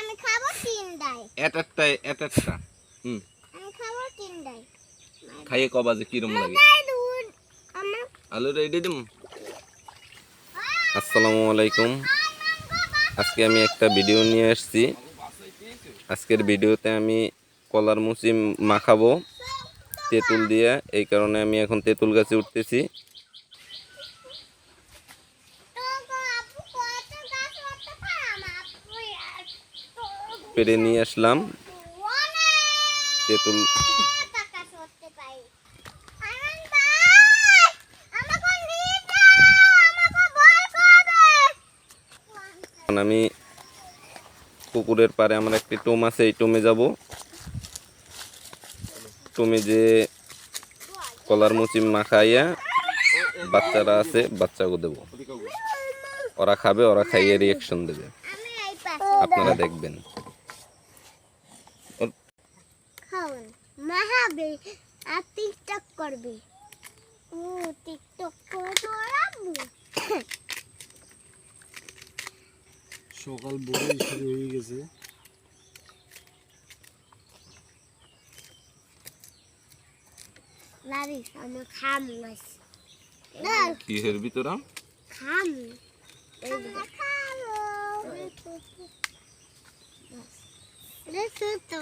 আমি খাবো তিনটাই। একটা হুম আমি খাবো তিনটাই। খাইয়ে কবা যে কিরম লাগে। আলু রেডি দিম। আসসালামু আলাইকুম। আজকে আমি একটা ভিডিও নিয়ে আসছি। আজকের ভিডিওতে আমি কলার মুচি মাখাবো তেঁতুল দিয়ে। এই কারণে আমি এখন তেঁতুল গাছে উঠতেছি। পেরে নিয়ে আসলাম তেঁতুল। আমি পুকুরের পাড়ে আমার একটি টোম আছে, এই টোমে যাব। টোমে যে কলার মুচি মাখাইয়া বাচ্চারা আছে বাচ্চাকে দেবো, ওরা খাবে, ওরা খাইয়ে রিয়াকশন দেবে, আপনারা দেখবেন। টিকটক করবি, ও টিকটক করবি। সকাল ভোরে শুরু হয়ে গেছে। লারিস আমার খাম গাছ কি হেরবি তোরা? খাম তো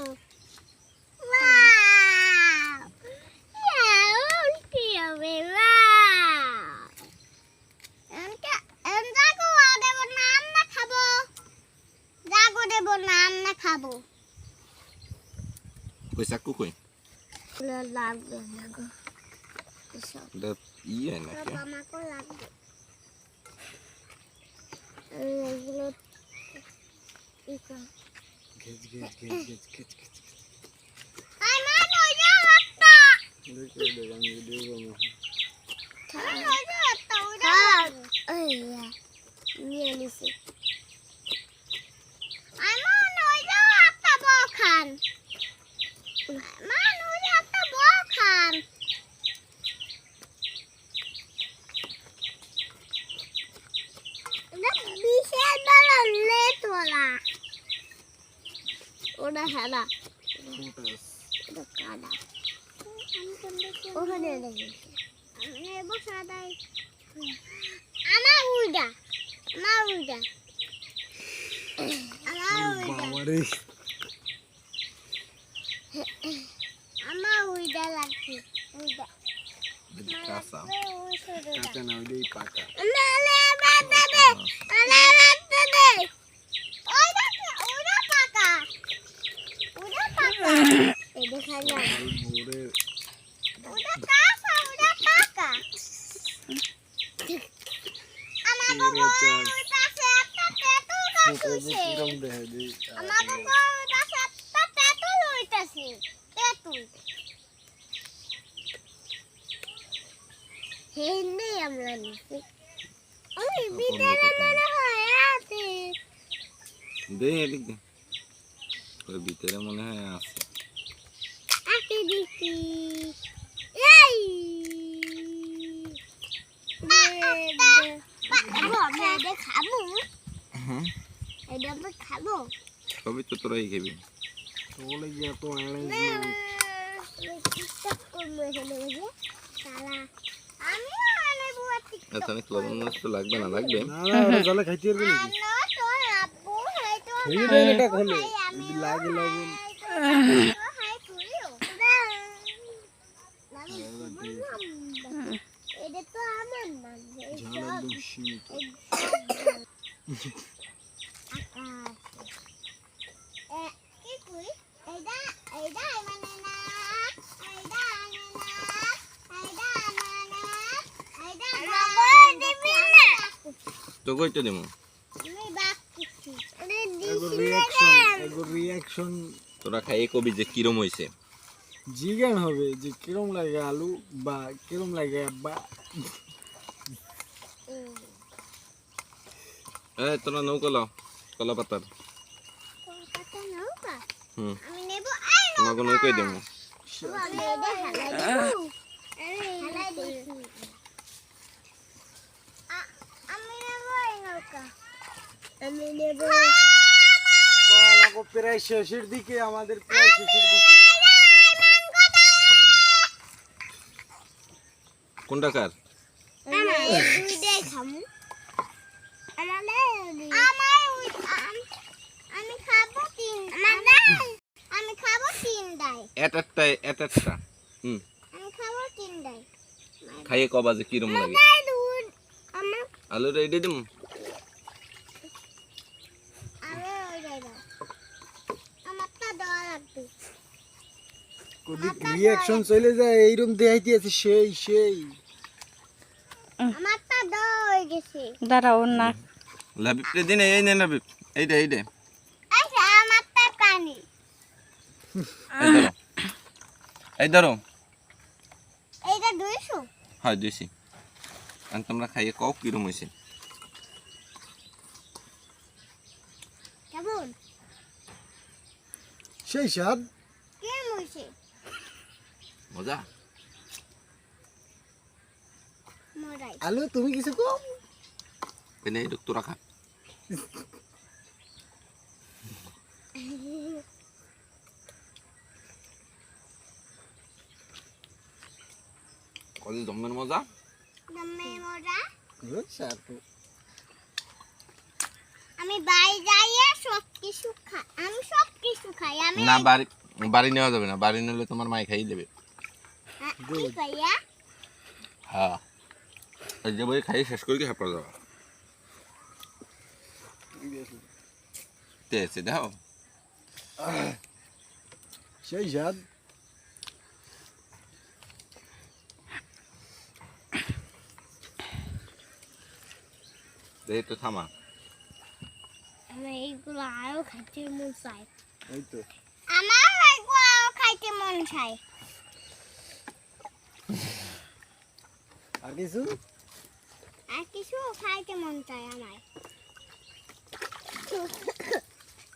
খাবো কই চাকু কই? লাগবে না গো, এটা ইয়ে নাকি? আমাকে লাগবে এগুলো। ঘেজ ঘেজ ঘেজ ঘেজ ঘেজ ঘেজ। আমি ভিডিও নিয়ে নিছি। ওটা হেলা কাদা ওখানে নেব সাদাই। আমার উইডা বাবারে আমার উইডা লাগছে। উইডা কাঁচা কাঁচা না ওইটাই পাকা। দে এদিক দে, ওর ভিতরে মনে হয় আছে। খাবো সবই তো তোরাই খাবি। চলে গিয়ে তো এখানে লবণ মরিচ তো লাগবে না? লাগবে না না, ওরা জলে খাইতে পারবে নাকি? খেয়ে দেন এটা খোলে, যদি লাগে লবণ। এটা তো আমার না, ঝাল একদম সীমিত। তো কইটা দেবো। রিয়াকশন তোরা খাইয়ে কবি যে কিরম হয়েছে। জিজ্ঞান হবে যে কিরম লাগে আলু বা কিরম লাগে আব্বা। তোরা নৌকা লাও, কলা পাতার। তোমাকে নৌকাই দেবো। আমি নেব প্রায় শেষের দিকে, আমাদের প্রায় শেষের দিকে। কোনটা কার? দুইটাই খামু। আমি খাবো আমি খাবো তিনটাই। একটা একটা আমি খাবো তিনটাই। খাইয়ে কবা যে কিরম লাগে। আমার আলু রেডি দিম। ওইটাই দাও। আমারটা দেওয়া লাগবে। ওদিক রিয়াকশন চলে যায়, এইরকম দেখাইতে আছে সেই আমারটা দেওয়া হয়ে গেছে। দাঁড়াও না। লাবিব রে দিন, এই নে লাবিব, এইটা আচ্ছা আমারটা কানি। এই ধরো এইটা 200। হয় দিছি। আর তোমরা খাইয়ে কও কিরম হয়েছে। কেমন সেই স্বাদ। কেমন হয়েছে? মজা। মরাই। আলু তুমি কিছু কম। এনে এই তোরা খা। কত জমের মজা। দমে মরা। গুড স্বাদ। আমি বাড়ি যাইয়ে সব কিছু খাই। আমি সব কিছু খাই। আমি না বাড়ি নেওয়া যাবে না, বাড়ি নিলে তোমার মাই খাইয়ে দেবে। কি খাইয়া? হ্যাঁ, এই যে বই খাইয়ে শেষ করে কি হাঁপড়া যাওয়া। তেছে দাও। সেই স্বাদ। এই তো থামা। আমি এইগুলো আরো খাইতে মন চাই। এই তো আমার এইগুলো আরো খাইতে মন চাই। আর কিছু আর কিছু খাইতে মন চাই আমার।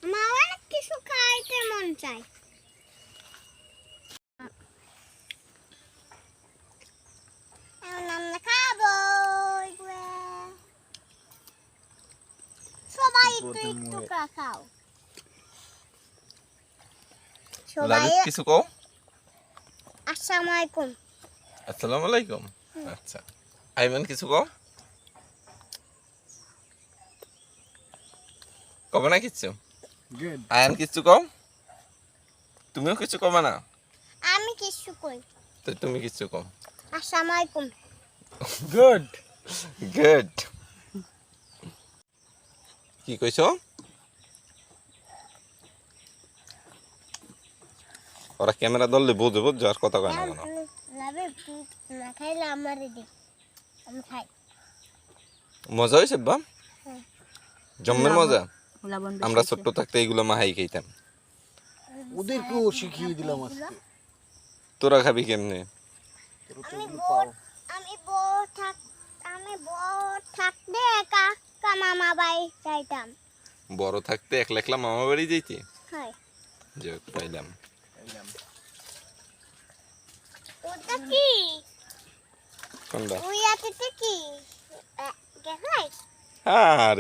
আমার অনেক কিছু খাইতে মন চাই। এখন আমরা খাবো এগুলো। সবাই একটু একটু করে খাও। সবাই লাবিব কিছু কও। আসসালামু আলাইকুম। আসসালামু আলাইকুম। আচ্ছা, আইমান কিছু কও। কবে না কিছু। গুড। আয়ান কিছু কও। তুমিও কিছু কবে না। আমি কিছু কই। তো তুমি কিছু কও। আসসালামু আলাইকুম। গুড। গুড। কি কইছো? ওরা ক্যামেরা ধরলে বুঝে বুঝছো আর কথা কয় না কেন। লাভে না খাইলে আমারে দে। আমি খাই। মজা হয়েছে বা জম্মের মজা। লবণ বেশি আমরা হয়েছে। ছোট্ট থাকতে এইগুলো মাহাই খাইতাম। ওদেরকেও শিখিয়ে দিলাম আজকে। তোরা খাবি কেমনে? আমি বড় থাকতে কাকা মামা বাড়ি যাইতাম। বড় থাকতে একলা একলা মামা বাড়ি যাইতে। হয়। যাক পাইলাম। ওটা কি? কোনটা? ওই আতে কি? দেখাই? আরে